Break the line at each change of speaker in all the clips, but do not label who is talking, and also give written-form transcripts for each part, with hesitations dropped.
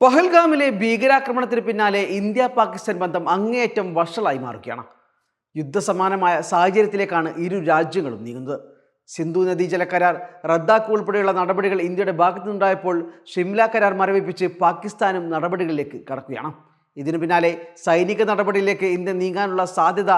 പഹൽഗാമിലെ ഭീകരാക്രമണത്തിന് പിന്നാലെ ഇന്ത്യ പാകിസ്ഥാൻ ബന്ധം അങ്ങേയറ്റം വഷളായി മാറുകയാണ്. യുദ്ധസമാനമായ സാഹചര്യത്തിലേക്കാണ് ഇരു രാജ്യങ്ങളും നീങ്ങുന്നത്. സിന്ധു നദീജല കരാർ റദ്ദാക്കുക ഉൾപ്പെടെയുള്ള നടപടികൾ ഇന്ത്യയുടെ ഭാഗത്തുനിന്നുണ്ടായപ്പോൾ ഷിംല കരാർ മരവിപ്പിച്ച് പാകിസ്ഥാനും നടപടികളിലേക്ക് കടക്കുകയാണ്. ഇതിനു പിന്നാലെ സൈനിക നടപടിയിലേക്ക് ഇന്ത്യ നീങ്ങാനുള്ള സാധ്യത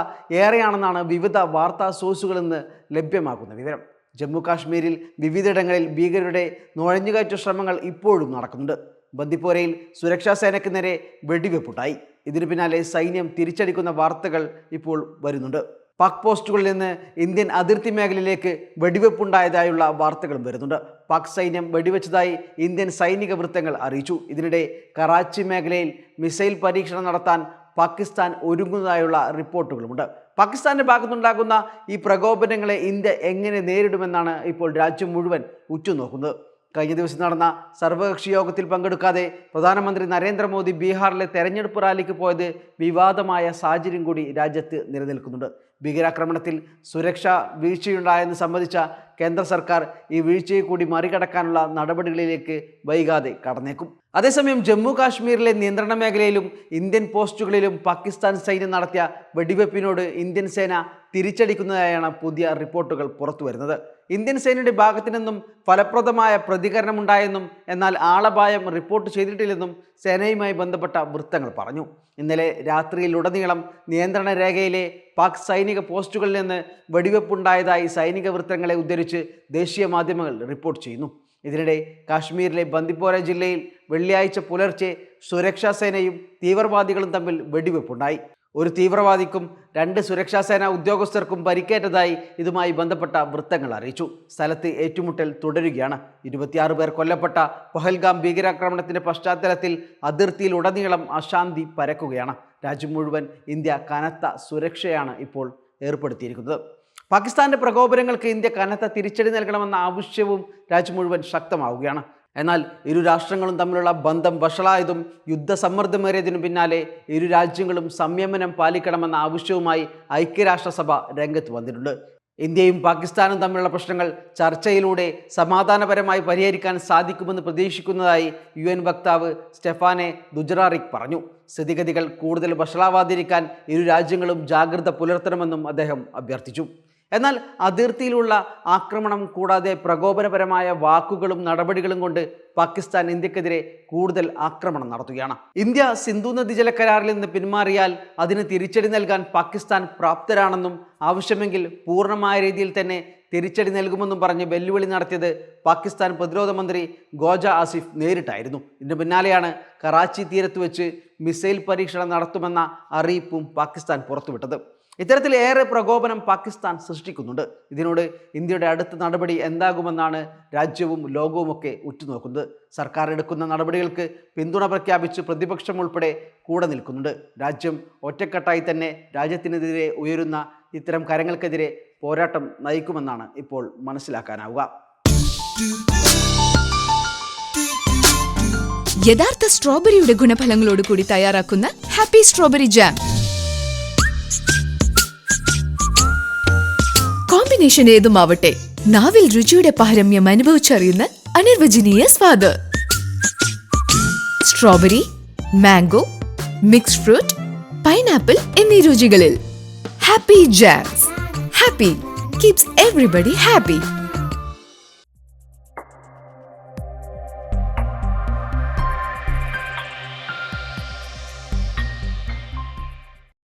ഏറെയാണെന്നാണ് വിവിധ വാർത്താ സോഴ്സുകളിൽ നിന്ന് ലഭ്യമാകുന്ന വിവരം. ജമ്മു കാശ്മീരിൽ വിവിധയിടങ്ങളിൽ ഭീകരരുടെ നുഴഞ്ഞുകയറ്റ ശ്രമങ്ങൾ ഇപ്പോഴും നടക്കുന്നുണ്ട്. ബന്ദിപ്പോരയിൽ സുരക്ഷാ സേനയ്ക്ക് നേരെ വെടിവെപ്പുണ്ടായി. ഇതിനു പിന്നാലെ സൈന്യം തിരിച്ചടിക്കുന്ന വാർത്തകൾ ഇപ്പോൾ വരുന്നുണ്ട്. പാക് പോസ്റ്റുകളിൽ നിന്ന് ഇന്ത്യൻ അതിർത്തി മേഖലയിലേക്ക് വെടിവെപ്പുണ്ടായതായുള്ള വാർത്തകളും വരുന്നുണ്ട്. പാക് സൈന്യം വെടിവെച്ചതായി ഇന്ത്യൻ സൈനിക വൃത്തങ്ങൾ അറിയിച്ചു. ഇതിനിടെ കറാച്ചി മേഖലയിൽ മിസൈൽ പരീക്ഷണം നടത്താൻ പാകിസ്ഥാൻ ഒരുങ്ങുന്നതായുള്ള റിപ്പോർട്ടുകളുമുണ്ട്. പാകിസ്ഥാന്റെ ഭാഗത്തുനിന്നുണ്ടാകുന്ന ഈ പ്രകോപനങ്ങളെ ഇന്ത്യ എങ്ങനെ നേരിടുമെന്നാണ് ഇപ്പോൾ രാജ്യം മുഴുവൻ ഉറ്റുനോക്കുന്നത്. കഴിഞ്ഞ ദിവസം നടന്ന സർവകക്ഷി യോഗത്തിൽ പങ്കെടുക്കാതെ പ്രധാനമന്ത്രി നരേന്ദ്രമോദി ബീഹാറിലെ തെരഞ്ഞെടുപ്പ് റാലിക്ക് പോയത് വിവാദമായ സാഹചര്യം കൂടി രാജ്യത്ത് നിലനിൽക്കുന്നുണ്ട്. ഭീകരാക്രമണത്തിൽ സുരക്ഷാ വീഴ്ചയുണ്ടായെന്ന് സമ്മതിച്ച കേന്ദ്ര സർക്കാർ ഈ വീഴ്ചയെ കൂടി മറികടക്കാനുള്ള നടപടികളിലേക്ക് വൈകാതെ കടന്നേക്കും. അതേസമയം ജമ്മു കാശ്മീരിലെ നിയന്ത്രണ മേഖലയിലും ഇന്ത്യൻ പോസ്റ്റുകളിലും പാകിസ്ഥാൻ സൈന്യം നടത്തിയ വെടിവെപ്പിനോട് ഇന്ത്യൻ സേന തിരിച്ചടിക്കുന്നതായാണ് പുതിയ റിപ്പോർട്ടുകൾ പുറത്തു വരുന്നത്. ഇന്ത്യൻ സേനയുടെ ഭാഗത്തു നിന്നും ഫലപ്രദമായ പ്രതികരണമുണ്ടായെന്നും എന്നാൽ ആളപായം റിപ്പോർട്ട് ചെയ്തിട്ടില്ലെന്നും സേനയുമായി ബന്ധപ്പെട്ട വൃത്തങ്ങൾ പറഞ്ഞു. ഇന്നലെ രാത്രിയിലുടനീളം നിയന്ത്രണ രേഖയിലെ പാക് സൈനിക പോസ്റ്റുകളിൽ നിന്ന് വെടിവെപ്പുണ്ടായതായി സൈനിക വൃത്തങ്ങളെ ഉദ്ധരിച്ച് ദേശീയ മാധ്യമങ്ങൾ റിപ്പോർട്ട് ചെയ്യുന്നു. ഇതിനിടെ കാശ്മീരിലെ ബന്ദിപ്പോര ജില്ലയിൽ വെള്ളിയാഴ്ച പുലർച്ചെ സുരക്ഷാ സേനയും തീവ്രവാദികളും തമ്മിൽ വെടിവെപ്പുണ്ടായി. ഒരു തീവ്രവാദിക്കും 2 സുരക്ഷാ സേന ഉദ്യോഗസ്ഥർക്കും പരിക്കേറ്റതായി ഇതുമായി ബന്ധപ്പെട്ട വൃത്തങ്ങൾ അറിയിച്ചു. സ്ഥലത്ത് ഏറ്റുമുട്ടൽ തുടരുകയാണ്. 26 പേർ കൊല്ലപ്പെട്ട പഹൽഗാം ഭീകരാക്രമണത്തിന്റെ പശ്ചാത്തലത്തിൽ അതിർത്തിയിൽ ഉടനീളം അശാന്തി പരക്കുകയാണ്. രാജ്യം മുഴുവൻ ഇന്ത്യ കനത്ത സുരക്ഷയാണ് ഇപ്പോൾ ഏർപ്പെടുത്തിയിരിക്കുന്നത്. പാകിസ്ഥാന്റെ പ്രകോപനങ്ങൾക്ക് ഇന്ത്യ കനത്ത തിരിച്ചടി നൽകണമെന്ന ആവശ്യവും രാജ്യം മുഴുവൻ ശക്തമാവുകയാണ്. എന്നാൽ ഇരു രാഷ്ട്രങ്ങളും തമ്മിലുള്ള ബന്ധം വഷളായതും യുദ്ധസമ്മർദ്ദമേറിയതിനു പിന്നാലെ ഇരു രാജ്യങ്ങളും സംയമനം പാലിക്കണമെന്ന ആവശ്യവുമായി ഐക്യരാഷ്ട്രസഭ രംഗത്ത് വന്നിട്ടുണ്ട്. ഇന്ത്യയും പാകിസ്ഥാനും തമ്മിലുള്ള പ്രശ്നങ്ങൾ ചർച്ചയിലൂടെ സമാധാനപരമായി പരിഹരിക്കാൻ സാധിക്കുമെന്ന് പ്രതീക്ഷിക്കുന്നതായി UN വക്താവ് സ്റ്റെഫാനെ ദുജറാറിക് പറഞ്ഞു. സ്ഥിതിഗതികൾ കൂടുതൽ വഷളാവാതിരിക്കാൻ ഇരു രാജ്യങ്ങളും ജാഗ്രത പുലർത്തണമെന്നും അദ്ദേഹം അഭ്യർത്ഥിച്ചു. എന്നാൽ അതിർത്തിയിലുള്ള ആക്രമണം കൂടാതെ പ്രകോപനപരമായ വാക്കുകളും നടപടികളും കൊണ്ട് പാകിസ്ഥാൻ ഇന്ത്യക്കെതിരെ കൂടുതൽ ആക്രമണം നടത്തുകയാണ്. ഇന്ത്യ സിന്ധു നദീജല കരാറിൽ നിന്ന് പിന്മാറിയാൽ അതിന് തിരിച്ചടി നൽകാൻ പാകിസ്ഥാൻ പ്രാപ്തരാണെന്നും ആവശ്യമെങ്കിൽ പൂർണ്ണമായ രീതിയിൽ തന്നെ തിരിച്ചടി നൽകുമെന്നും പറഞ്ഞ് വെല്ലുവിളി നടത്തിയത് പാകിസ്ഥാൻ പ്രതിരോധ മന്ത്രി ഖോജ ആസിഫ് നേരിട്ടായിരുന്നു. ഇതിന് പിന്നാലെയാണ് കറാച്ചി തീരത്ത് വെച്ച് മിസൈൽ പരീക്ഷണം നടത്തുമെന്ന അറിയിപ്പും പാകിസ്ഥാൻ പുറത്തുവിട്ടത്. ഇത്തരത്തിൽ ഏറെ പ്രകോപനം പാകിസ്ഥാൻ സൃഷ്ടിക്കുന്നുണ്ട്. ഇതിനോട് ഇന്ത്യയുടെ അടുത്ത നടപടി എന്താകുമെന്നാണ് രാജ്യവും ലോകവുമൊക്കെ ഉറ്റുനോക്കുന്നത്. സർക്കാർ എടുക്കുന്ന നടപടികൾക്ക് പിന്തുണ പ്രഖ്യാപിച്ച് പ്രതിപക്ഷം ഉൾപ്പെടെ കൂടെ നിൽക്കുന്നുണ്ട്. രാജ്യം ഒറ്റക്കെട്ടായി തന്നെ രാജ്യത്തിനെതിരെ ഉയരുന്ന ഇത്തരം കാര്യങ്ങൾക്കെതിരെ പോരാട്ടം നയിക്കുമെന്നാണ് ഇപ്പോൾ മനസ്സിലാക്കാനാവുക.
യഥാർത്ഥ സ്ട്രോബെറിയുടെ ഗുണഫലങ്ങളോട് കൂടി തയ്യാറാക്കുന്ന ഹാപ്പി സ്ട്രോബെറി ജാം. കോമ്പിനേഷൻ ഏതുമാവട്ടെ, നാവിൽ രുചിയുടെ പാരമ്യം അനുഭവിച്ചറിയുന്ന അനിർവചനീയ സ്വാദ്. Strawberry, mango, mixed fruit, pineapple എന്നീ രുചികളിൽ happy jams. Happy keeps everybody happy.